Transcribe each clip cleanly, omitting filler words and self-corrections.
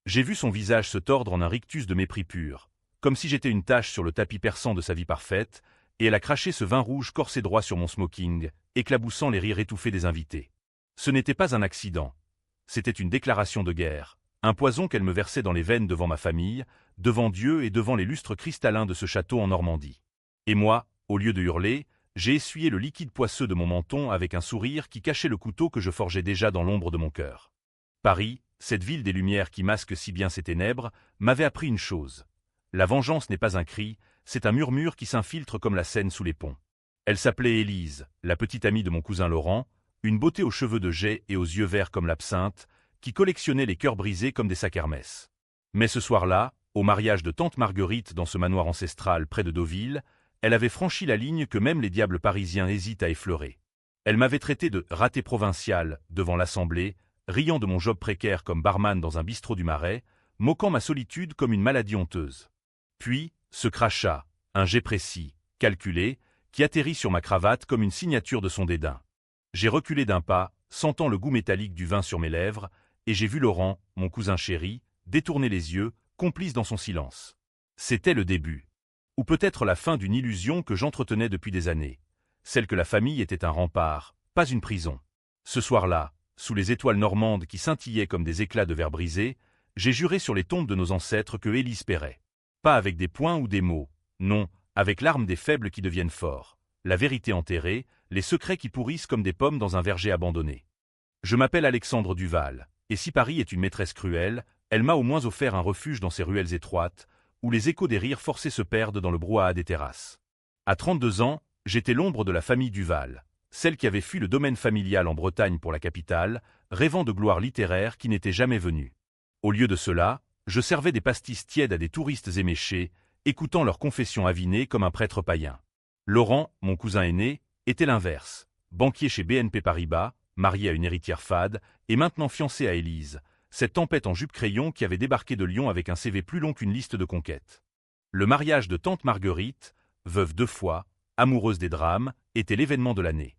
J'ai vu son visage se tordre en un rictus de mépris pur, comme si j'étais une tache sur le tapis perçant de sa vie parfaite, et elle a craché ce vin rouge corsé droit sur mon smoking, éclaboussant les rires étouffés des invités. Ce n'était pas un accident. C'était une déclaration de guerre, un poison qu'elle me versait dans les veines devant ma famille, devant Dieu et devant les lustres cristallins de ce château en Normandie. Et moi, au lieu de hurler, j'ai essuyé le liquide poisseux de mon menton avec un sourire qui cachait le couteau que je forgeais déjà dans l'ombre de mon cœur. Paris, cette ville des lumières qui masque si bien ses ténèbres, m'avait appris une chose. La vengeance n'est pas un cri, c'est un murmure qui s'infiltre comme la Seine sous les ponts. Elle s'appelait Élise, la petite amie de mon cousin Laurent, une beauté aux cheveux de jais et aux yeux verts comme l'absinthe, qui collectionnait les cœurs brisés comme des sacs Hermès. Mais ce soir-là, au mariage de tante Marguerite dans ce manoir ancestral près de Deauville, elle avait franchi la ligne que même les diables parisiens hésitent à effleurer. Elle m'avait traité de raté provincial devant l'Assemblée, riant de mon job précaire comme barman dans un bistrot du Marais, moquant ma solitude comme une maladie honteuse. Puis, ce crachat, un jet précis, calculé, qui atterrit sur ma cravate comme une signature de son dédain. J'ai reculé d'un pas, sentant le goût métallique du vin sur mes lèvres, et j'ai vu Laurent, mon cousin chéri, détourner les yeux, complice dans son silence. C'était le début. Ou peut-être la fin d'une illusion que j'entretenais depuis des années. Celle que la famille était un rempart, pas une prison. Ce soir-là, sous les étoiles normandes qui scintillaient comme des éclats de verre brisé, j'ai juré sur les tombes de nos ancêtres que Élise paierait. Pas avec des poings ou des mots, non, avec l'arme des faibles qui deviennent forts, la vérité enterrée, les secrets qui pourrissent comme des pommes dans un verger abandonné. Je m'appelle Alexandre Duval, et si Paris est une maîtresse cruelle, elle m'a au moins offert un refuge dans ces ruelles étroites, où les échos des rires forcés se perdent dans le brouhaha des terrasses. À 32 ans, j'étais l'ombre de la famille Duval, celle qui avait fui le domaine familial en Bretagne pour la capitale, rêvant de gloire littéraire qui n'était jamais venue. Au lieu de cela, je servais des pastis tièdes à des touristes éméchés, écoutant leurs confessions avinées comme un prêtre païen. Laurent, mon cousin aîné, était l'inverse, banquier chez BNP Paribas, marié à une héritière fade, et maintenant fiancé à Élise, cette tempête en jupe-crayon qui avait débarqué de Lyon avec un CV plus long qu'une liste de conquêtes. Le mariage de tante Marguerite, veuve 2 fois, amoureuse des drames, était l'événement de l'année.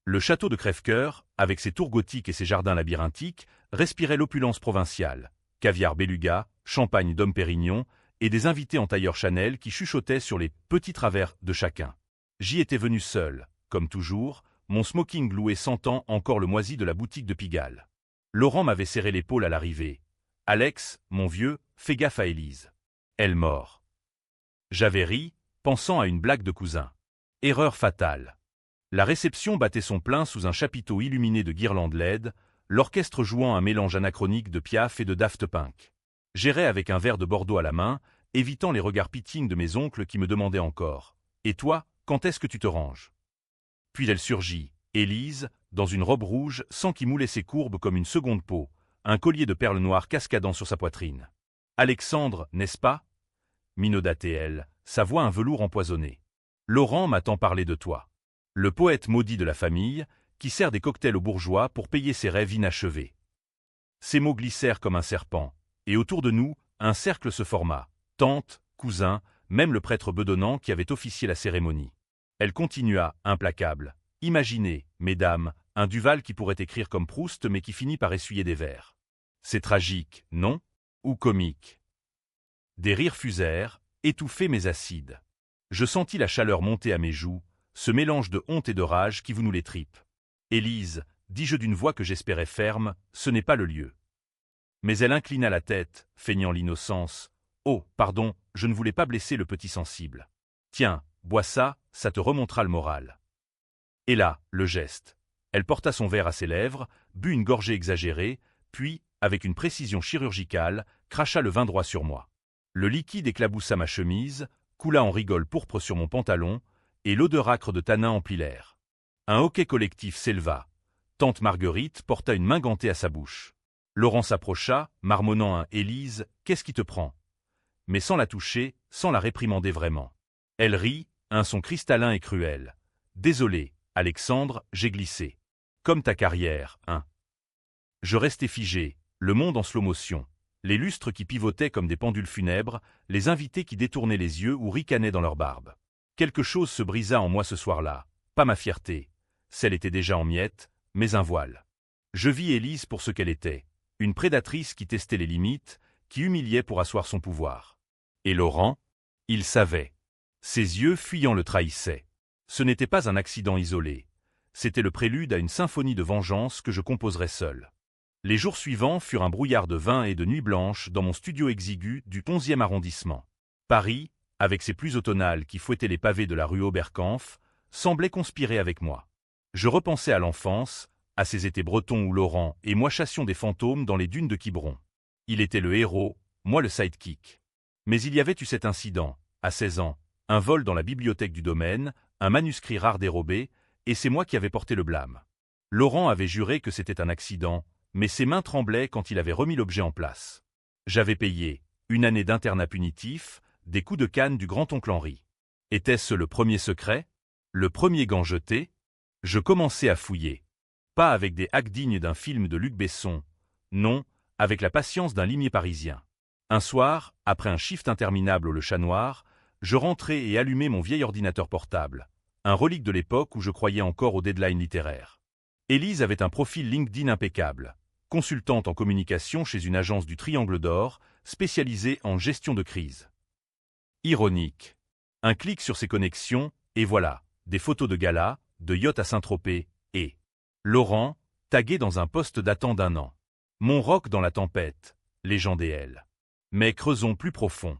Le château de Crèvecoeur, avec ses tours gothiques et ses jardins labyrinthiques, respirait l'opulence provinciale, caviar beluga, champagne Dom Pérignon, et des invités en tailleur Chanel qui chuchotaient sur les petits travers de chacun. J'y étais venu seul, comme toujours, mon smoking loué sentant encore le moisi de la boutique de Pigalle. Laurent m'avait serré l'épaule à l'arrivée. « Alex, mon vieux, fais gaffe à Élise. Elle mord. » J'avais ri, pensant à une blague de cousin. Erreur fatale. La réception battait son plein sous un chapiteau illuminé de guirlandes LED, l'orchestre jouant un mélange anachronique de Piaf et de Daft Punk. J'errais avec un verre de Bordeaux à la main, évitant les regards pitying de mes oncles qui me demandaient encore « Et toi, quand est-ce que tu te ranges ?» Puis elle surgit, Élise, dans une robe rouge sans qui moulait ses courbes comme une seconde peau, un collier de perles noires cascadant sur sa poitrine. « Alexandre, n'est-ce pas ?» minaudatait-elle, sa voix un velours empoisonné. « Laurent m'a tant parlé de toi. Le poète maudit de la famille, qui sert des cocktails aux bourgeois pour payer ses rêves inachevés. » Ces mots glissèrent comme un serpent, et autour de nous, un cercle se forma, tante, cousin, même le prêtre bedonnant qui avait officié la cérémonie. Elle continua, implacable. « Imaginez, mesdames, un Duval qui pourrait écrire comme Proust mais qui finit par essuyer des vers. C'est tragique, non? Ou comique ?» Des rires fusèrent, étouffaient mes acides. Je sentis la chaleur monter à mes joues, ce mélange de honte et de rage qui vous noue les tripes. « Élise, dis-je d'une voix que j'espérais ferme, ce n'est pas le lieu. » Mais elle inclina la tête, feignant l'innocence. « Oh, pardon, je ne voulais pas blesser le petit sensible. Tiens, bois ça, ça te remontera le moral. » Et là, le geste. Elle porta son verre à ses lèvres, but une gorgée exagérée, puis, avec une précision chirurgicale, cracha le vin droit sur moi. Le liquide éclaboussa ma chemise, coula en rigole pourpre sur mon pantalon, et l'odeur âcre de tanin emplit l'air. Un hoquet collectif s'éleva. Tante Marguerite porta une main gantée à sa bouche. Laurent s'approcha, marmonnant un « Élise, qu'est-ce qui te prend ?» mais sans la toucher, sans la réprimander vraiment. Elle rit, un son cristallin et cruel. « Désolé, Alexandre, j'ai glissé. Comme ta carrière, hein. » Je restais figé, le monde en slow-motion, les lustres qui pivotaient comme des pendules funèbres, les invités qui détournaient les yeux ou ricanaient dans leur barbe. Quelque chose se brisa en moi ce soir-là, pas ma fierté. Celle était déjà en miettes, mais un voile. Je vis Élise pour ce qu'elle était, une prédatrice qui testait les limites, qui humiliait pour asseoir son pouvoir. Et Laurent? Il savait. Ses yeux fuyants le trahissaient. Ce n'était pas un accident isolé. C'était le prélude à une symphonie de vengeance que je composerais seul. Les jours suivants furent un brouillard de vin et de nuits blanches dans mon studio exigu du 11e arrondissement. Paris, avec ses pluies automnales qui fouettaient les pavés de la rue Oberkampf, semblait conspirer avec moi. Je repensais à l'enfance, à ces étés bretons où Laurent et moi chassions des fantômes dans les dunes de Quiberon. Il était le héros, moi le sidekick. Mais il y avait eu cet incident, à 16 ans, un vol dans la bibliothèque du domaine, un manuscrit rare dérobé, et c'est moi qui avais porté le blâme. Laurent avait juré que c'était un accident, mais ses mains tremblaient quand il avait remis l'objet en place. J'avais payé, une année d'internat punitif, des coups de canne du grand-oncle Henri. Était-ce le premier secret? Le premier gant jeté? Je commençais à fouiller. Pas avec des hacks dignes d'un film de Luc Besson, non, avec la patience d'un limier parisien. Un soir, après un shift interminable au Le Chat Noir, je rentrais et allumais mon vieil ordinateur portable, un relique de l'époque où je croyais encore aux deadlines littéraires. Élise avait un profil LinkedIn impeccable, consultante en communication chez une agence du Triangle d'Or, spécialisée en gestion de crise. Ironique. Un clic sur ses connexions, et voilà, des photos de gala, de yacht à Saint-Tropez, et Laurent, tagué dans un post datant d'1 an. Mon rock dans la tempête, légende et elle. Mais creusons plus profond.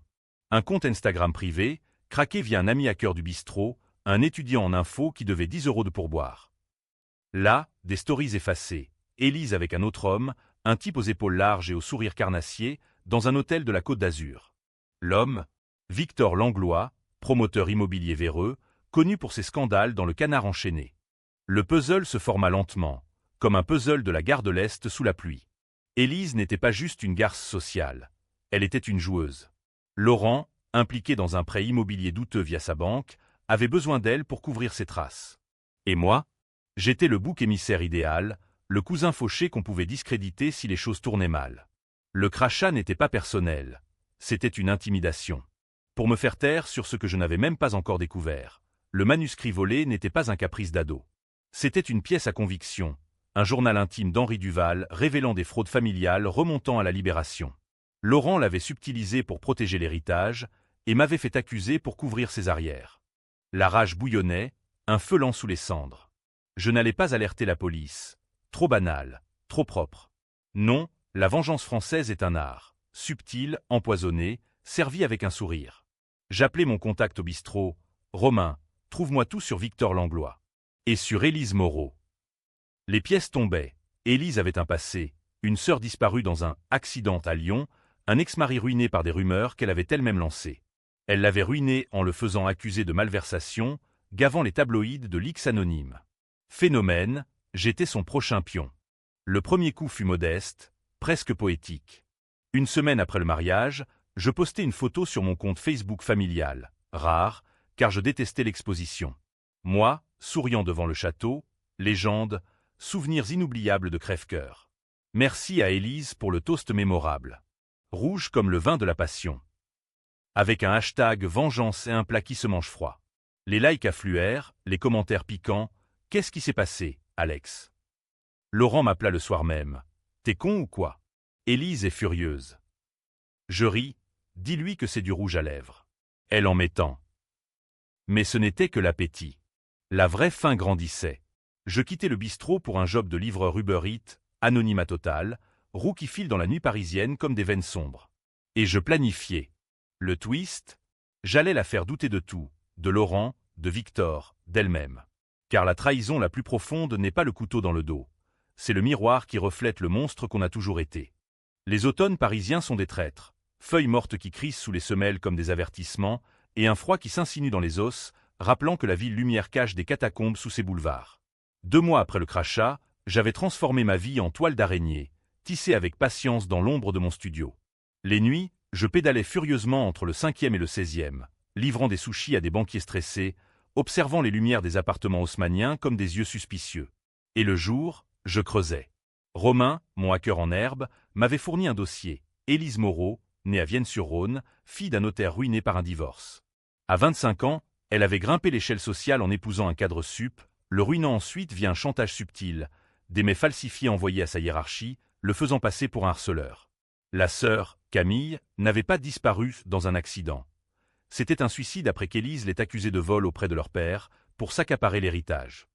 Un compte Instagram privé, craqué via un ami hacker du bistrot, un étudiant en info qui devait 10 € de pourboire. Là, des stories effacées, Élise avec un autre homme, un type aux épaules larges et au sourire carnassier, dans un hôtel de la Côte d'Azur. L'homme, Victor Langlois, promoteur immobilier véreux, connu pour ses scandales dans le Canard enchaîné. Le puzzle se forma lentement, comme un puzzle de la gare de l'Est sous la pluie. Élise n'était pas juste une garce sociale, elle était une joueuse. Laurent, impliqué dans un prêt immobilier douteux via sa banque, avait besoin d'elle pour couvrir ses traces. Et moi? J'étais le bouc émissaire idéal, le cousin fauché qu'on pouvait discréditer si les choses tournaient mal. Le crachat n'était pas personnel, c'était une intimidation. Pour me faire taire sur ce que je n'avais même pas encore découvert, le manuscrit volé n'était pas un caprice d'ado. C'était une pièce à conviction, un journal intime d'Henri Duval révélant des fraudes familiales remontant à la Libération. Laurent l'avait subtilisé pour protéger l'héritage et m'avait fait accuser pour couvrir ses arrières. La rage bouillonnait, un feu lent sous les cendres. Je n'allais pas alerter la police. Trop banal, trop propre. Non, la vengeance française est un art, subtil, empoisonné, servi avec un sourire. J'appelais mon contact au bistrot, Romain, trouve-moi tout sur Victor Langlois. Et sur Élise Moreau. Les pièces tombaient. Élise avait un passé, une sœur disparue dans un accident à Lyon, un ex-mari ruiné par des rumeurs qu'elle avait elle-même lancées. Elle l'avait ruiné en le faisant accuser de malversation, gavant les tabloïds de l'X anonyme. Phénomène, j'étais son prochain pion. Le premier coup fut modeste, presque poétique. Une semaine après le mariage, je postais une photo sur mon compte Facebook familial, rare, car je détestais l'exposition. Moi, souriant devant le château, légende, souvenirs inoubliables de crève-cœur. Merci à Élise pour le toast mémorable. Rouge comme le vin de la passion. Avec un hashtag vengeance et un plat qui se mange froid. Les likes affluèrent, les commentaires piquants. Qu'est-ce qui s'est passé, Alex? Laurent m'appela le soir même. T'es con ou quoi? Élise est furieuse. Je ris, dis-lui que c'est du rouge à lèvres. Elle en met tant. Mais ce n'était que l'appétit. La vraie faim grandissait. Je quittais le bistrot pour un job de livreur Uber Eats, anonymat total, roue qui file dans la nuit parisienne comme des veines sombres. Et je planifiais. Le twist? J'allais la faire douter de tout, de Laurent, de Victor, d'elle-même. Car la trahison la plus profonde n'est pas le couteau dans le dos. C'est le miroir qui reflète le monstre qu'on a toujours été. Les automnes parisiens sont des traîtres, feuilles mortes qui crissent sous les semelles comme des avertissements, et un froid qui s'insinue dans les os, rappelant que la ville lumière cache des catacombes sous ses boulevards. 2 mois après le crachat, j'avais transformé ma vie en toile d'araignée, tissée avec patience dans l'ombre de mon studio. Les nuits, je pédalais furieusement entre le 5e et le 16e, livrant des sushis à des banquiers stressés, observant les lumières des appartements haussmanniens comme des yeux suspicieux. Et le jour, je creusais. Romain, mon hacker en herbe, m'avait fourni un dossier. Élise Moreau, née à Vienne-sur-Rhône, fille d'un notaire ruiné par un divorce. À 25 ans, elle avait grimpé l'échelle sociale en épousant un cadre sup, le ruinant ensuite via un chantage subtil, des mails falsifiés envoyés à sa hiérarchie, le faisant passer pour un harceleur. La sœur, Camille, n'avait pas disparu dans un accident. C'était un suicide après qu'Élise l'ait accusée de vol auprès de leur père, pour s'accaparer l'héritage.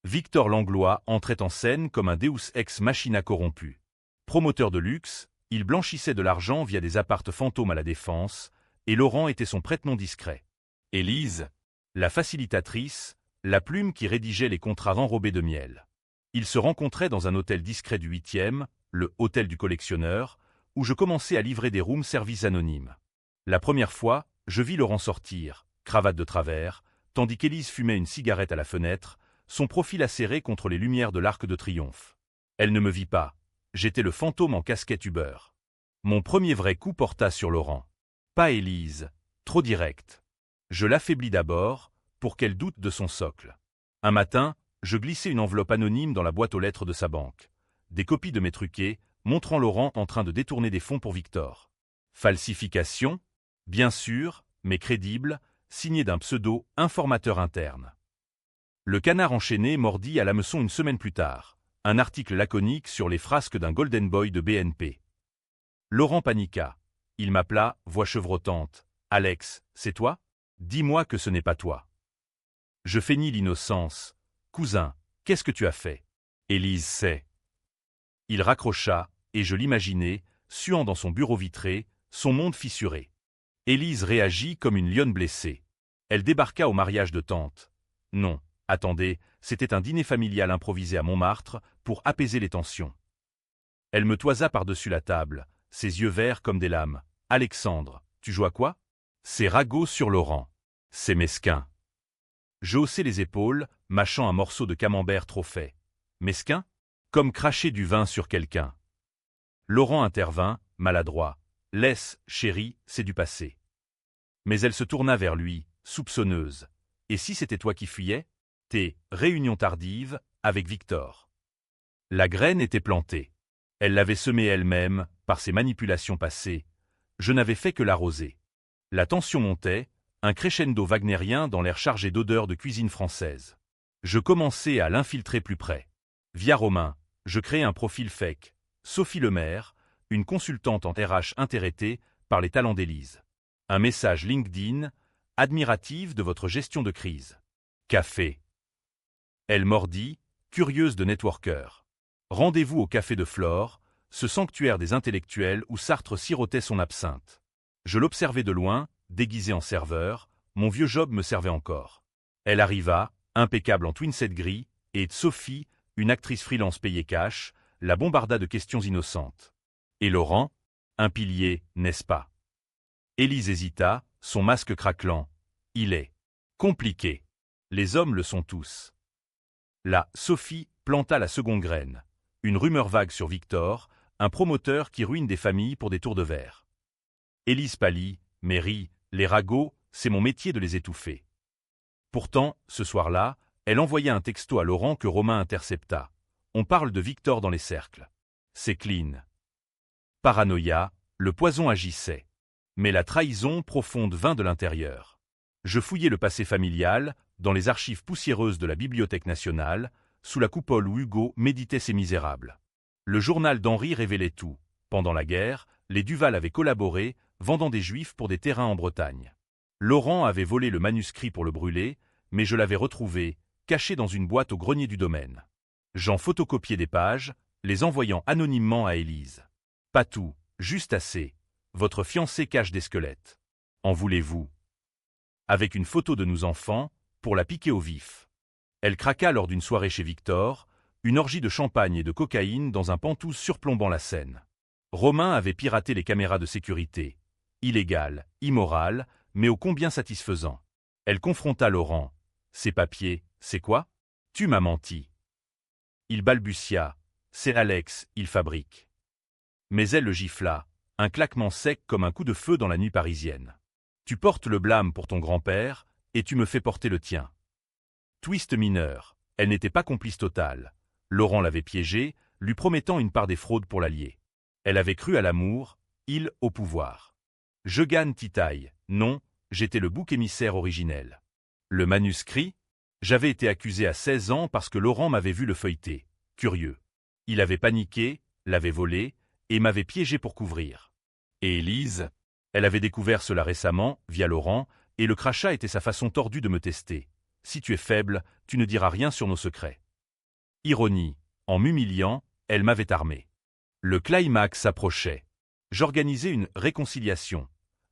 Victor Langlois entrait en scène comme un Deus ex machina corrompu. Promoteur de luxe, il blanchissait de l'argent via des appartes fantômes à la Défense, et Laurent était son prête-nom discret. Élise, la facilitatrice, la plume qui rédigeait les contrats enrobés de miel. Ils se rencontraient dans un hôtel discret du 8e, le hôtel du collectionneur, où je commençais à livrer des room services anonymes. La première fois, je vis Laurent sortir, cravate de travers, tandis qu'Élise fumait une cigarette à la fenêtre, son profil acéré contre les lumières de l'Arc de Triomphe. Elle ne me vit pas. J'étais le fantôme en casquette Uber. Mon premier vrai coup porta sur Laurent. Pas Élise, trop direct. Je l'affaiblis d'abord, pour qu'elle doute de son socle. Un matin, je glissai une enveloppe anonyme dans la boîte aux lettres de sa banque. Des copies de mes truqués, montrant Laurent en train de détourner des fonds pour Victor. Falsification? Bien sûr, mais crédible, signé d'un pseudo informateur interne. Le canard enchaîné mordit à l'hameçon une semaine plus tard. Un article laconique sur les frasques d'un Golden Boy de BNP. Laurent paniqua. Il m'appela, voix chevrotante. « Alex, c'est toi? Dis-moi que ce n'est pas toi. » Je feignis l'innocence. « Cousin, qu'est-ce que tu as fait? » Élise sait. Il raccrocha, et je l'imaginais, suant dans son bureau vitré, son monde fissuré. Élise réagit comme une lionne blessée. Elle débarqua au mariage de tante. Non, attendez, c'était un dîner familial improvisé à Montmartre pour apaiser les tensions. Elle me toisa par-dessus la table, ses yeux verts comme des lames. « Alexandre, tu joues à quoi? » C'est ragot sur Laurent. C'est mesquin. Je haussai les épaules, mâchant un morceau de camembert trop fait. Mesquin? Comme cracher du vin sur quelqu'un. Laurent intervint, maladroit. « Laisse, chérie, c'est du passé. » Mais elle se tourna vers lui, soupçonneuse. « Et si c'était toi qui fuyais? » Réunion tardive, avec Victor. La graine était plantée. Elle l'avait semée elle-même, par ses manipulations passées. Je n'avais fait que l'arroser. La tension montait, un crescendo wagnérien dans l'air chargé d'odeurs de cuisine française. Je commençais à l'infiltrer plus près. Via Romain, je créai un profil fake. Sophie Lemaire, une consultante en RH intéressée par les talents d'Élise. Un message LinkedIn, admirative de votre gestion de crise. Café. Elle mordit, curieuse de networker. Rendez-vous au café de Flore, ce sanctuaire des intellectuels où Sartre sirotait son absinthe. Je l'observais de loin, déguisé en serveur, mon vieux job me servait encore. Elle arriva, impeccable en twinset gris, et Sophie, une actrice freelance payée cash, la bombarda de questions innocentes. Et Laurent? Un pilier, n'est-ce pas? Élise hésita, son masque craquelant. Il est compliqué. Les hommes le sont tous. Là, Sophie planta la seconde graine. Une rumeur vague sur Victor, un promoteur qui ruine des familles pour des tours de verre. Élise pâlit, mais rit, les ragots, c'est mon métier de les étouffer. Pourtant, ce soir-là, elle envoya un texto à Laurent que Romain intercepta. On parle de Victor dans les cercles. C'est clean. Paranoïa, le poison agissait. Mais la trahison profonde vint de l'intérieur. Je fouillai le passé familial, dans les archives poussiéreuses de la Bibliothèque nationale, sous la coupole où Hugo méditait ses misérables. Le journal d'Henri révélait tout. Pendant la guerre, les Duval avaient collaboré, vendant des Juifs pour des terrains en Bretagne. Laurent avait volé le manuscrit pour le brûler, mais je l'avais retrouvé, caché dans une boîte au grenier du domaine. J'en photocopiai des pages, les envoyant anonymement à Élise. Pas tout, juste assez. Votre fiancé cache des squelettes. En voulez-vous? Avec une photo de nos enfants, pour la piquer au vif. Elle craqua lors d'une soirée chez Victor, une orgie de champagne et de cocaïne dans un pantouse surplombant la scène. Romain avait piraté les caméras de sécurité. Illégal, immoral, mais ô combien satisfaisant. Elle confronta Laurent. Ces papiers, c'est quoi? Tu m'as menti. Il balbutia. C'est Alex, il fabrique. Mais elle le gifla, un claquement sec comme un coup de feu dans la nuit parisienne. Tu portes le blâme pour ton grand-père, et tu me fais porter le tien. Twist mineur, elle n'était pas complice totale. Laurent l'avait piégée, lui promettant une part des fraudes pour l'allier. Elle avait cru à l'amour, il au pouvoir. Je gagne titaille, non, j'étais le bouc émissaire originel. Le manuscrit? J'avais été accusé à 16 ans parce que Laurent m'avait vu le feuilleter. Curieux. Il avait paniqué, l'avait volé, et m'avait piégé pour couvrir. Et Élise? Elle avait découvert cela récemment, via Laurent, et le crachat était sa façon tordue de me tester. Si tu es faible, tu ne diras rien sur nos secrets. Ironie. En m'humiliant, elle m'avait armé. Le climax s'approchait. J'organisais une réconciliation.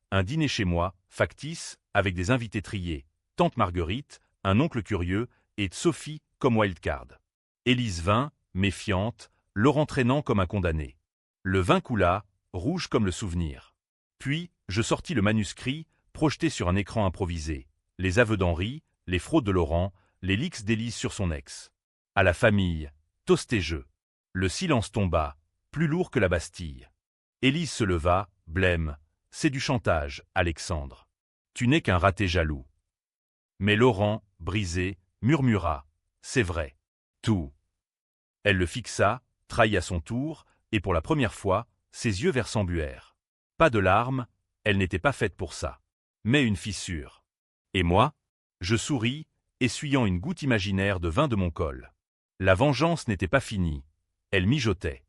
Un dîner chez moi, factice, avec des invités triés. Tante Marguerite, un oncle curieux, et Sophie comme wildcard. Élise vint, méfiante, Laurent traînant comme un condamné. Le vin coula, rouge comme le souvenir. Puis, je sortis le manuscrit, projeté sur un écran improvisé. Les aveux d'Henri, les fraudes de Laurent, les leaks d'Élise sur son ex. À la famille, toast et jeu. Le silence tomba, plus lourd que la Bastille. Élise se leva, blême. C'est du chantage, Alexandre. Tu n'es qu'un raté jaloux. Mais Laurent, brisé, murmura. C'est vrai. Tout. Elle le fixa, trahi à son tour, et pour la première fois, ses yeux vers s'embuèrent. Pas de larmes, elle n'était pas faite pour ça. Mais une fissure. Et moi? Je souris, essuyant une goutte imaginaire de vin de mon col. La vengeance n'était pas finie. Elle mijotait.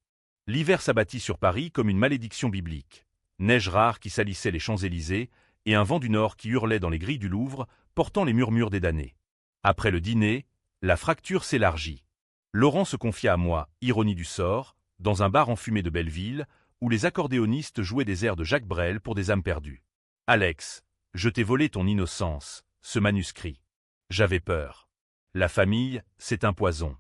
L'hiver s'abattit sur Paris comme une malédiction biblique. Neige rare qui salissait les Champs-Élysées, et un vent du nord qui hurlait dans les grilles du Louvre, portant les murmures des damnés. Après le dîner, la fracture s'élargit. Laurent se confia à moi, ironie du sort, dans un bar enfumé de Belleville, où les accordéonistes jouaient des airs de Jacques Brel pour des âmes perdues. « Alex, je t'ai volé ton innocence, ce manuscrit. J'avais peur. La famille, c'est un poison. »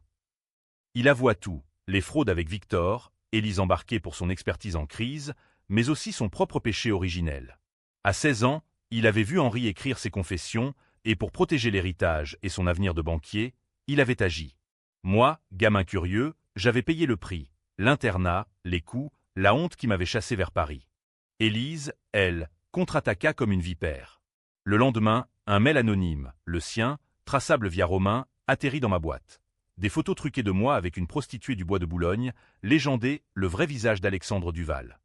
Il avoua tout, les fraudes avec Victor, Élise embarquée pour son expertise en crise, mais aussi son propre péché originel. À 16 ans, il avait vu Henri écrire ses confessions, et pour protéger l'héritage et son avenir de banquier, il avait agi. Moi, gamin curieux, j'avais payé le prix, l'internat, les coups, la honte qui m'avait chassé vers Paris. Élise, elle, contre-attaqua comme une vipère. Le lendemain, un mail anonyme, le sien, traçable via Romain, atterrit dans ma boîte. Des photos truquées de moi avec une prostituée du bois de Boulogne, légendée, le vrai visage d'Alexandre Duval.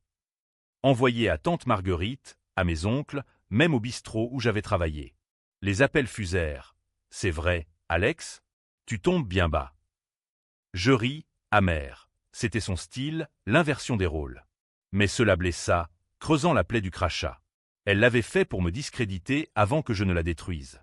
Envoyé à tante Marguerite, à mes oncles, même au bistrot où j'avais travaillé. Les appels fusèrent. C'est vrai, Alex? Tu tombes bien bas. Je ris, amer. C'était son style, l'inversion des rôles. Mais cela blessa, creusant la plaie du crachat. Elle l'avait fait pour me discréditer avant que je ne la détruise.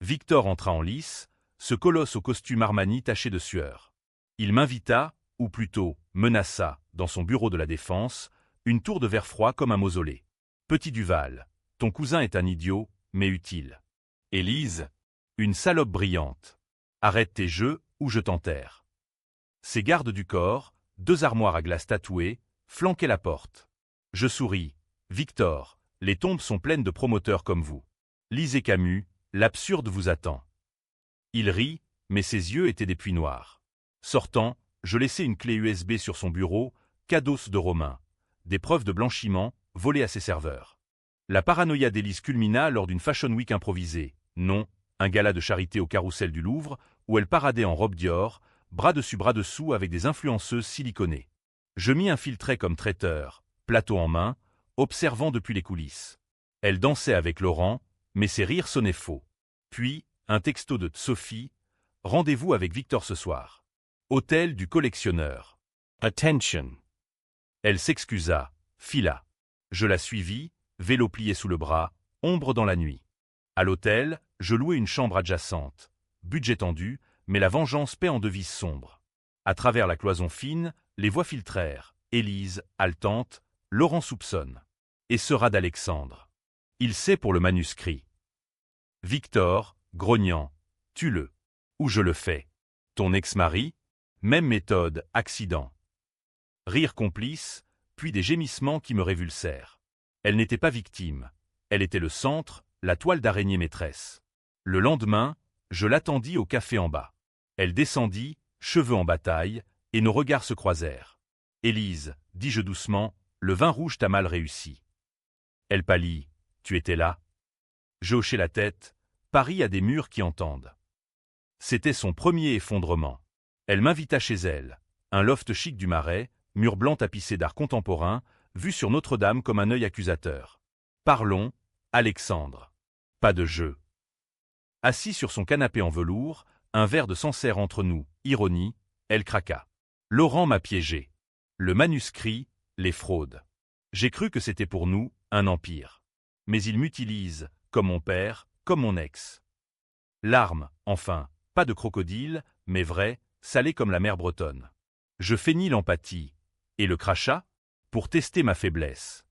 Victor entra en lice, ce colosse au costume Armani taché de sueur. Il m'invita, ou plutôt menaça, dans son bureau de la Défense, une tour de verre froid comme un mausolée. Petit Duval, ton cousin est un idiot, mais utile. Élise, une salope brillante. Arrête tes jeux ou je t'enterre. Ses gardes du corps, 2 armoires à glace tatouées, flanquaient la porte. Je souris. Victor, les tombes sont pleines de promoteurs comme vous. Lisez Camus, l'absurde vous attend. Il rit, mais ses yeux étaient des puits noirs. Sortant, je laissai une clé USB sur son bureau, cadeau de Romain. Des preuves de blanchiment, volées à ses serveurs. La paranoïa d'Élise culmina lors d'une Fashion Week improvisée. Non, un gala de charité au Carrousel du Louvre, où elle paradait en robe Dior, bras dessus bras dessous avec des influenceuses siliconées. Je m'y infiltrai comme traiteur, plateau en main, observant depuis les coulisses. Elle dansait avec Laurent, mais ses rires sonnaient faux. Puis, un texto de Sophie, « Rendez-vous avec Victor ce soir. Hôtel du collectionneur. Attention. » Elle s'excusa, fila. Je la suivis, vélo plié sous le bras, ombre dans la nuit. À l'hôtel, je louai une chambre adjacente. Budget tendu, mais la vengeance paie en devise sombre. À travers la cloison fine, les voix filtrèrent. Élise, haletante, Laurent soupçonne. Et sera d'Alexandre. Il sait pour le manuscrit. Victor, grognant, tue-le. Ou je le fais. Ton ex-mari? Même méthode, accident. Rire complice, puis des gémissements qui me révulsèrent. Elle n'était pas victime. Elle était le centre, la toile d'araignée maîtresse. Le lendemain, je l'attendis au café en bas. Elle descendit, cheveux en bataille, et nos regards se croisèrent. « Élise, dis-je doucement, le vin rouge t'a mal réussi. » Elle pâlit. « Tu étais là ?» Je hochai la tête. Paris a des murs qui entendent. C'était son premier effondrement. Elle m'invita chez elle. Un loft chic du Marais, mur blanc tapissé d'art contemporain, vu sur Notre-Dame comme un œil accusateur. Parlons, Alexandre. Pas de jeu. Assis sur son canapé en velours, un verre de Sancerre entre nous, ironie, elle craqua. Laurent m'a piégé. Le manuscrit, les fraudes. J'ai cru que c'était pour nous, un empire. Mais il m'utilise, comme mon père, comme mon ex. Larmes, enfin, pas de crocodile, mais vrai, salé comme la mer bretonne. Je feignis l'empathie. Et le crachat? Pour tester ma faiblesse.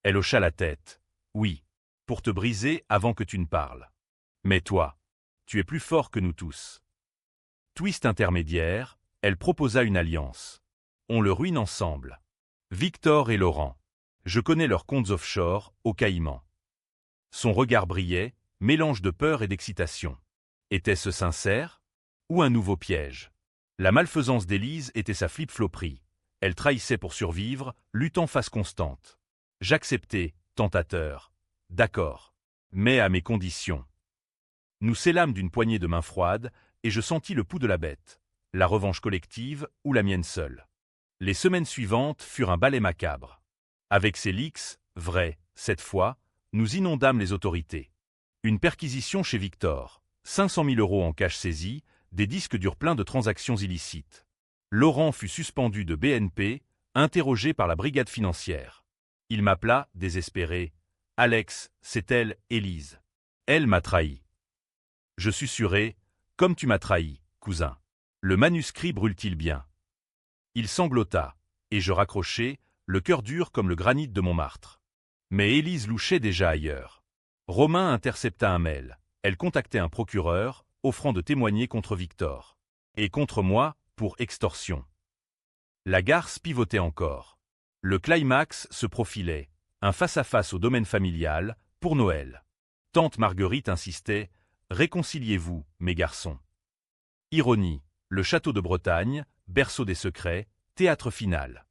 Elle hocha la tête. Oui. Pour te briser avant que tu ne parles. Mais toi, tu es plus fort que nous tous. Twist intermédiaire, elle proposa une alliance. On le ruine ensemble. Victor et Laurent. Je connais leurs comptes offshore, au Caïman. Son regard brillait, mélange de peur et d'excitation. Était-ce sincère? Ou un nouveau piège? La malfaisance d'Élise était sa flip-floperie. Elle trahissait pour survivre, luttant face constante. J'acceptais, tentateur. D'accord. Mais à mes conditions. Nous scellâmes d'une poignée de main froide, et je sentis le pouls de la bête. La revanche collective ou la mienne seule. Les semaines suivantes furent un balai macabre. Avec ces leaks, vrais, cette fois, nous inondâmes les autorités. Une perquisition chez Victor, 500 000 € en cash saisis, des disques durs pleins de transactions illicites. Laurent fut suspendu de BNP, interrogé par la brigade financière. Il m'appela, désespéré. « Alex, c'est elle, Élise. Elle m'a trahi. » Je susurrai, « Comme tu m'as trahi, cousin. Le manuscrit brûle-t-il bien ?» Il sanglota, et je raccrochai, le cœur dur comme le granit de Montmartre. Mais Élise louchait déjà ailleurs. Romain intercepta un mail. Elle contactait un procureur, offrant de témoigner contre Victor. Et contre moi, pour extorsion. La garce pivotait encore. Le climax se profilait, un face-à-face au domaine familial, pour Noël. Tante Marguerite insistait, « Réconciliez-vous, mes garçons. » Ironie, le château de Bretagne, berceau des secrets, théâtre final.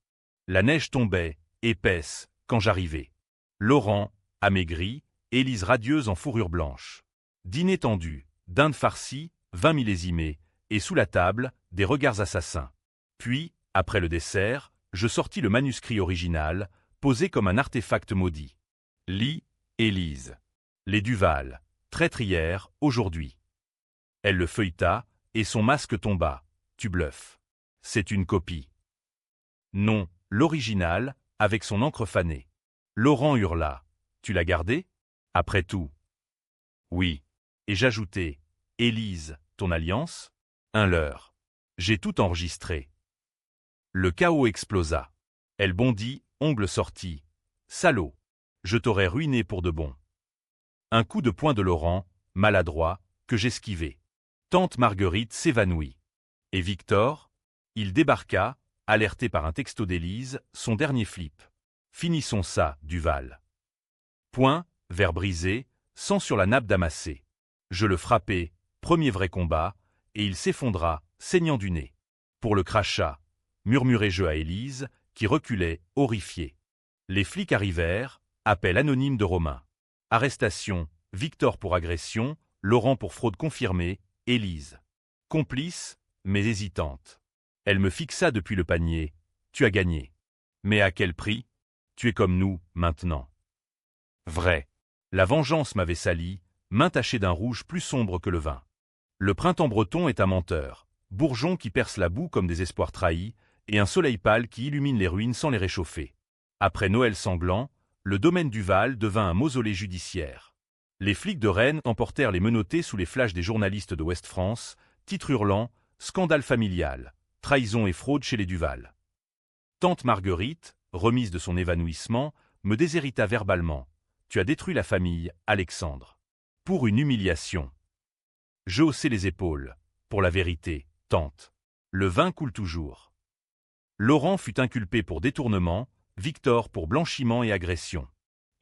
La neige tombait, épaisse, quand j'arrivai. Laurent, amaigri, Élise radieuse en fourrure blanche. Dîner tendu, dinde farcie, vin millésimé, et sous la table, des regards assassins. Puis, après le dessert, je sortis le manuscrit original, posé comme un artefact maudit. Lis, Élise. Les Duval, traîtrière, aujourd'hui. Elle le feuilleta, et son masque tomba. Tu bluffes. C'est une copie. Non, l'original, avec son encre fanée. Laurent hurla. Tu l'as gardé? Après tout. Oui. Et j'ajoutai. Élise, ton alliance? Un leurre. J'ai tout enregistré. Le chaos explosa. Elle bondit, ongles sortis. Salaud. Je t'aurais ruiné pour de bon. Un coup de poing de Laurent, maladroit, que j'esquivai. Tante Marguerite s'évanouit. Et Victor? Il débarqua, alerté par un texto d'Élise, son dernier flip. Finissons ça, Duval. Point, verre brisé, sang sur la nappe damassée. Je le frappai, premier vrai combat, et il s'effondra, saignant du nez. Pour le crachat, murmurai-je à Élise, qui reculait, horrifiée. Les flics arrivèrent, appel anonyme de Romain. Arrestation, Victor pour agression, Laurent pour fraude confirmée, Élise. Complice, mais hésitante. Elle me fixa depuis le panier. Tu as gagné. Mais à quel prix? Tu es comme nous, maintenant. Vrai. La vengeance m'avait sali, main tachée d'un rouge plus sombre que le vin. Le printemps breton est un menteur, bourgeon qui perce la boue comme des espoirs trahis, et un soleil pâle qui illumine les ruines sans les réchauffer. Après Noël sanglant, le domaine du Val devint un mausolée judiciaire. Les flics de Rennes emportèrent les menottés sous les flashs des journalistes de Ouest-France, titre hurlant, scandale familial, trahison et fraude chez les Duval. Tante Marguerite, remise de son évanouissement, me déshérita verbalement. Tu as détruit la famille, Alexandre. Pour une humiliation. Je haussai les épaules. Pour la vérité, tante. Le vin coule toujours. Laurent fut inculpé pour détournement, Victor pour blanchiment et agression.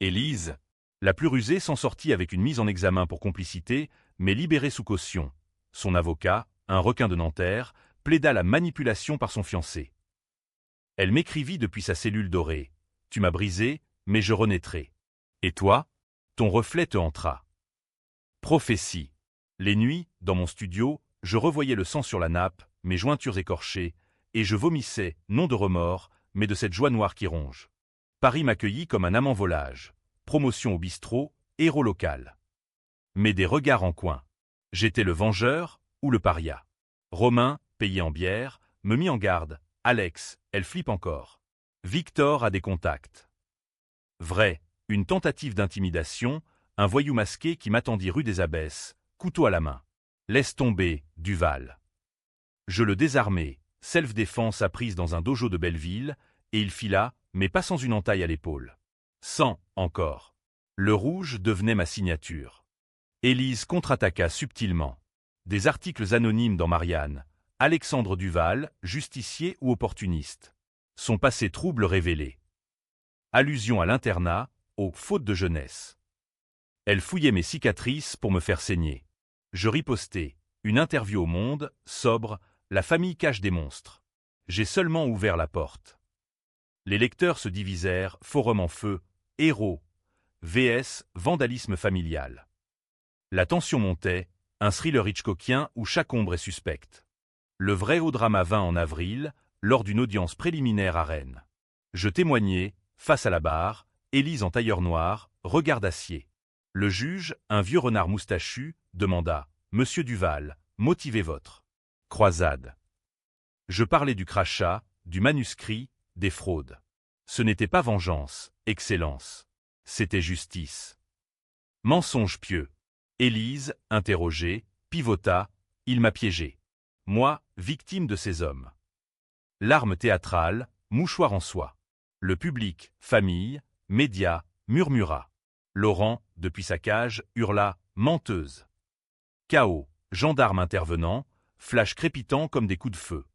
Élise, la plus rusée, s'en sortit avec une mise en examen pour complicité, mais libérée sous caution. Son avocat, un requin de Nanterre, plaida la manipulation par son fiancé. Elle m'écrivit depuis sa cellule dorée. Tu m'as brisé, mais je renaîtrai. Et toi? Ton reflet te hantera. Prophétie. Les nuits, dans mon studio, je revoyais le sang sur la nappe, mes jointures écorchées, et je vomissais, non de remords, mais de cette joie noire qui ronge. Paris m'accueillit comme un amant volage. Promotion au bistrot, héros local. Mais des regards en coin. J'étais le vengeur ou le paria. Romain, payé en bière, me mit en garde. Alex, elle flippe encore. Victor a des contacts. Vrai, une tentative d'intimidation, un voyou masqué qui m'attendit rue des Abbesses, couteau à la main. Laisse tomber, Duval. Je le désarmai, self-défense apprise dans un dojo de Belleville, et il fila, mais pas sans une entaille à l'épaule. Sans, encore. Le rouge devenait ma signature. Élise contre-attaqua subtilement. Des articles anonymes dans Marianne. Alexandre Duval, justicier ou opportuniste. Son passé trouble révélé. Allusion à l'internat, aux fautes de jeunesse. Elle fouillait mes cicatrices pour me faire saigner. Je ripostai. Une interview au Monde, sobre, la famille cache des monstres. J'ai seulement ouvert la porte. Les lecteurs se divisèrent, forum en feu, héros, vs vandalisme familial. La tension montait, un thriller hitchcockien où chaque ombre est suspecte. Le vrai haut drama vint en avril, lors d'une audience préliminaire à Rennes. Je témoignai, face à la barre, Élise en tailleur noir, regard d'acier. Le juge, un vieux renard moustachu, demanda « Monsieur Duval, motivez votre croisade ». Je parlais du crachat, du manuscrit, des fraudes. Ce n'était pas vengeance, excellence. C'était justice. Mensonge pieux. Élise, interrogée, pivota, il m'a piégé. Moi, victime de ces hommes. Larmes théâtrales, mouchoir en soie. Le public, famille, médias, murmura. Laurent, depuis sa cage, hurla « menteuse ». Chaos, gendarme intervenant, flash crépitant comme des coups de feu.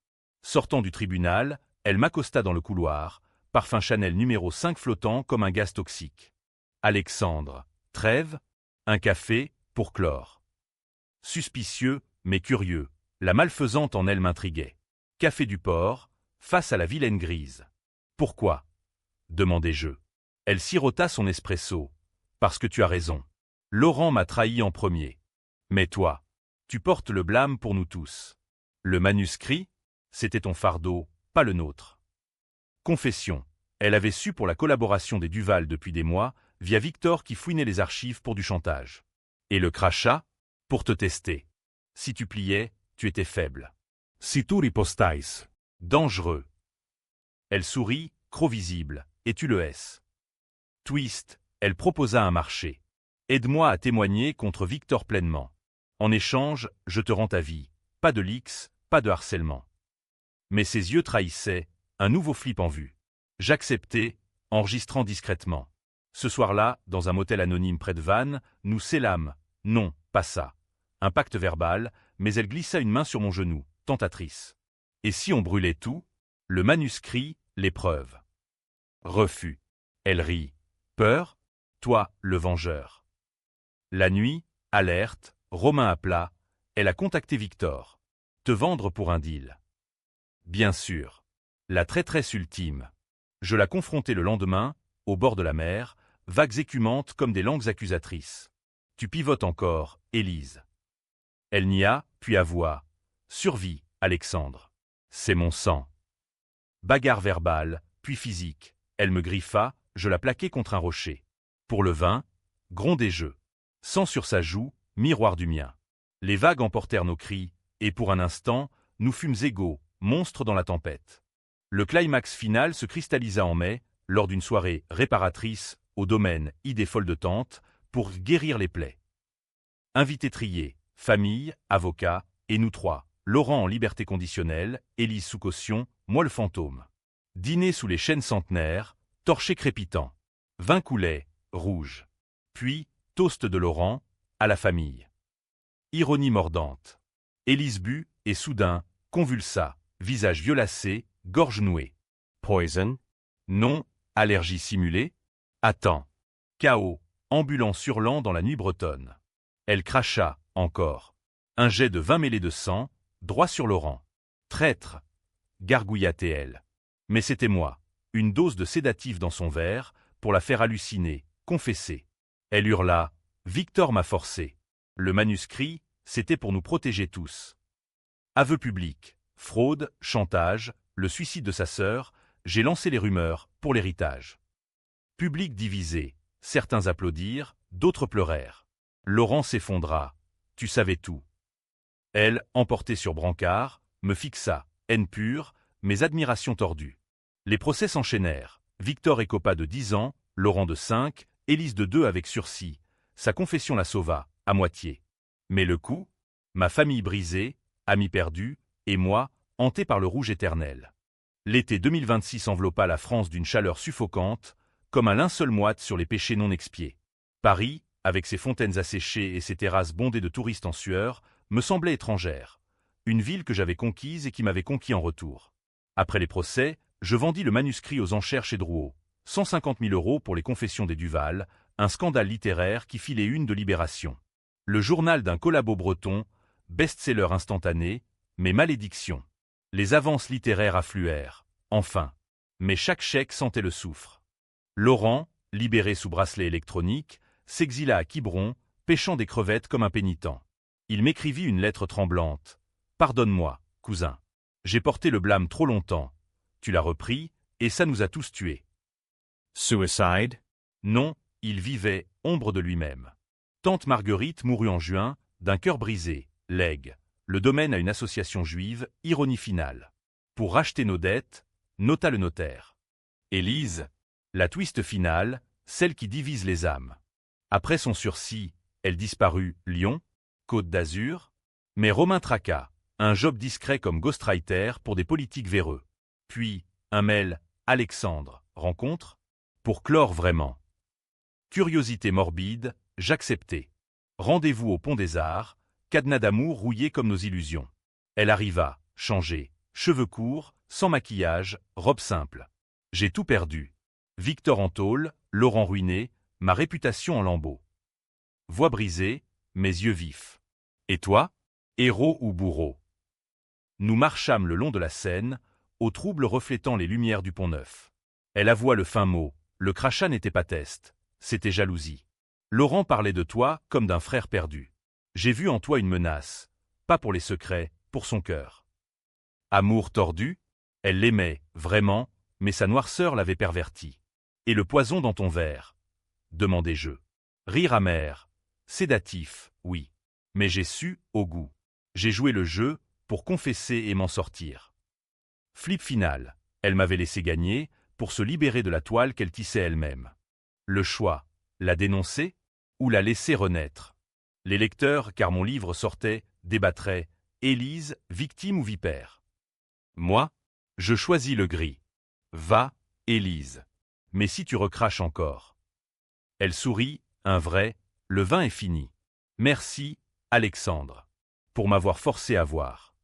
Sortant du tribunal, elle m'accosta dans le couloir, parfum Chanel numéro 5 flottant comme un gaz toxique. Alexandre, trêve, un café, pour clore. Suspicieux, mais curieux, la malfaisante en elle m'intriguait. Café du port, face à la vilaine grise. Pourquoi ? Demandai-je. Elle sirota son espresso. Parce que tu as raison. Laurent m'a trahi en premier. Mais toi, tu portes le blâme pour nous tous. Le manuscrit, c'était ton fardeau, pas le nôtre. Confession. Elle avait su pour la collaboration des Duval depuis des mois, via Victor qui fouinait les archives pour du chantage. Et le crachat, pour te tester. Si tu pliais, tu étais faible. Si tu ripostais, dangereux. Elle sourit, croc visible, et tu le es. Twist, elle proposa un marché. Aide-moi à témoigner contre Victor pleinement. En échange, je te rends ta vie. Pas de leaks, pas de harcèlement. Mais ses yeux trahissaient, un nouveau flip en vue. J'acceptai, enregistrant discrètement. Ce soir-là, dans un motel anonyme près de Vannes, nous scellâmes. Non, pas ça. Un pacte verbal, mais elle glissa une main sur mon genou, tentatrice. Et si on brûlait tout ? Le manuscrit, l'épreuve. Refus. Elle rit. Peur ? Toi, le vengeur. La nuit, alerte, Romain appela, elle a contacté Victor. Te vendre pour un deal. Bien sûr. La traîtresse ultime. Je la confrontai le lendemain, au bord de la mer, vagues écumantes comme des langues accusatrices. Tu pivotes encore, Élise. Elle nia, puis avoua. Survie, Alexandre. C'est mon sang. Bagarre verbale, puis physique. Elle me griffa, je la plaquai contre un rocher. Pour le vin, grondai-je. Sang sur sa joue, miroir du mien. Les vagues emportèrent nos cris, et pour un instant, nous fûmes égaux, monstres dans la tempête. Le climax final se cristallisa en mai, lors d'une soirée réparatrice au domaine Idée folle de tente, pour guérir les plaies. Invités triés, famille, avocat, et nous trois, Laurent en liberté conditionnelle, Élise sous caution, moi le fantôme. Dîner sous les chênes centenaires, torchés crépitants. Vin coulait, rouge. Puis, toast de Laurent, à la famille. Ironie mordante. Élise but, et soudain, convulsa, visage violacé, gorge nouée. Poison ? Non, allergie simulée ? Attends. Chaos, ambulance hurlant dans la nuit bretonne. Elle cracha, encore. Un jet de 20 mêlées de sang, droit sur Laurent. Traître, gargouilla-t-elle. Mais c'était moi, une dose de sédatif dans son verre, pour la faire halluciner, confesser. Elle hurla, Victor m'a forcé. Le manuscrit, c'était pour nous protéger tous. Aveu public, fraude, chantage, le suicide de sa sœur, j'ai lancé les rumeurs pour l'héritage. Public divisé, certains applaudirent, d'autres pleurèrent. Laurent s'effondra, tu savais tout. Elle, emportée sur brancard, me fixa, haine pure, mes admirations tordues. Les procès s'enchaînèrent, Victor écopa de 10 ans, Laurent de 5, Élise de 2 avec sursis. Sa confession la sauva, à moitié. Mais le coup? Ma famille brisée, amis perdus, et moi, hanté par le rouge éternel. L'été 2026 enveloppa la France d'une chaleur suffocante, comme un linceul moite sur les péchés non expiés. Paris, avec ses fontaines asséchées et ses terrasses bondées de touristes en sueur, me semblait étrangère. Une ville que j'avais conquise et qui m'avait conquis en retour. Après les procès, je vendis le manuscrit aux enchères chez Drouot. 150 000 € pour les confessions des Duval, un scandale littéraire qui fit les unes de Libération. Le journal d'un collabo breton, best-seller instantané, mais malédiction. Les avances littéraires affluèrent, enfin. Mais chaque chèque sentait le soufre. Laurent, libéré sous bracelet électronique, s'exila à Quiberon, pêchant des crevettes comme un pénitent. Il m'écrivit une lettre tremblante. « Pardonne-moi, cousin. J'ai porté le blâme trop longtemps. Tu l'as repris, et ça nous a tous tués. » Suicide? Non, il vivait, ombre de lui-même. Tante Marguerite mourut en juin, d'un cœur brisé, legs. Le domaine à une association juive, ironie finale. Pour racheter nos dettes, nota le notaire. Élise, la twist finale, celle qui divise les âmes. Après son sursis, elle disparut, Lyon, Côte d'Azur, mais Romain traqua, un job discret comme ghostwriter pour des politiques véreux. Puis, un mail, Alexandre, rencontre? Pour clore vraiment. Curiosité morbide, j'acceptai. Rendez-vous au Pont des Arts, cadenas d'amour rouillé comme nos illusions. Elle arriva, changée, cheveux courts, sans maquillage, robe simple. J'ai tout perdu. Victor en tôle, Laurent ruiné, ma réputation en lambeaux. Voix brisée, mes yeux vifs. Et toi? Héros ou bourreau? Nous marchâmes le long de la Seine, au trouble reflétant les lumières du Pont-Neuf. Elle avoua le fin mot, le crachat n'était pas test, c'était jalousie. Laurent parlait de toi comme d'un frère perdu. J'ai vu en toi une menace, pas pour les secrets, pour son cœur. Amour tordu? Elle l'aimait, vraiment, mais sa noirceur l'avait perverti. Et le poison dans ton verre? Demandai-je. Rire amer, sédatif, oui. Mais j'ai su, au goût. J'ai joué le jeu, pour confesser et m'en sortir. Flip final, elle m'avait laissé gagner, pour se libérer de la toile qu'elle tissait elle-même. Le choix, la dénoncer, ou la laisser renaître? Les lecteurs, car mon livre sortait, débattraient, Élise, victime ou vipère? Moi, je choisis le gris. Va, Élise. Mais si tu recraches encore. Elle sourit, un vrai, le vin est fini. Merci, Alexandre, pour m'avoir forcé à voir.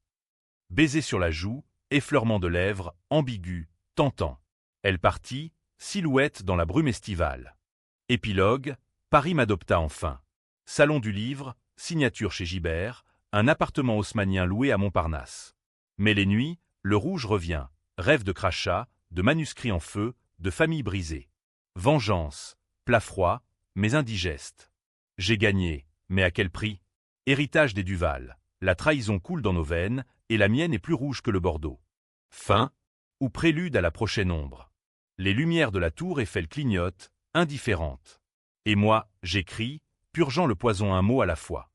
Baiser sur la joue, effleurement de lèvres, ambigu, tentant. Elle partit, silhouette dans la brume estivale. Épilogue, Paris m'adopta enfin. Salon du livre, signature chez Gibert, un appartement haussmannien loué à Montparnasse. Mais les nuits, le rouge revient, rêve de crachats, de manuscrits en feu, de familles brisées. Vengeance, plat froid, mais indigeste. J'ai gagné, mais à quel prix? Héritage des Duval, la trahison coule dans nos veines, et la mienne est plus rouge que le Bordeaux. Fin, ou prélude à la prochaine ombre. Les lumières de la tour Eiffel clignotent, indifférentes. Et moi, j'écris, purgeant le poison un mot à la fois.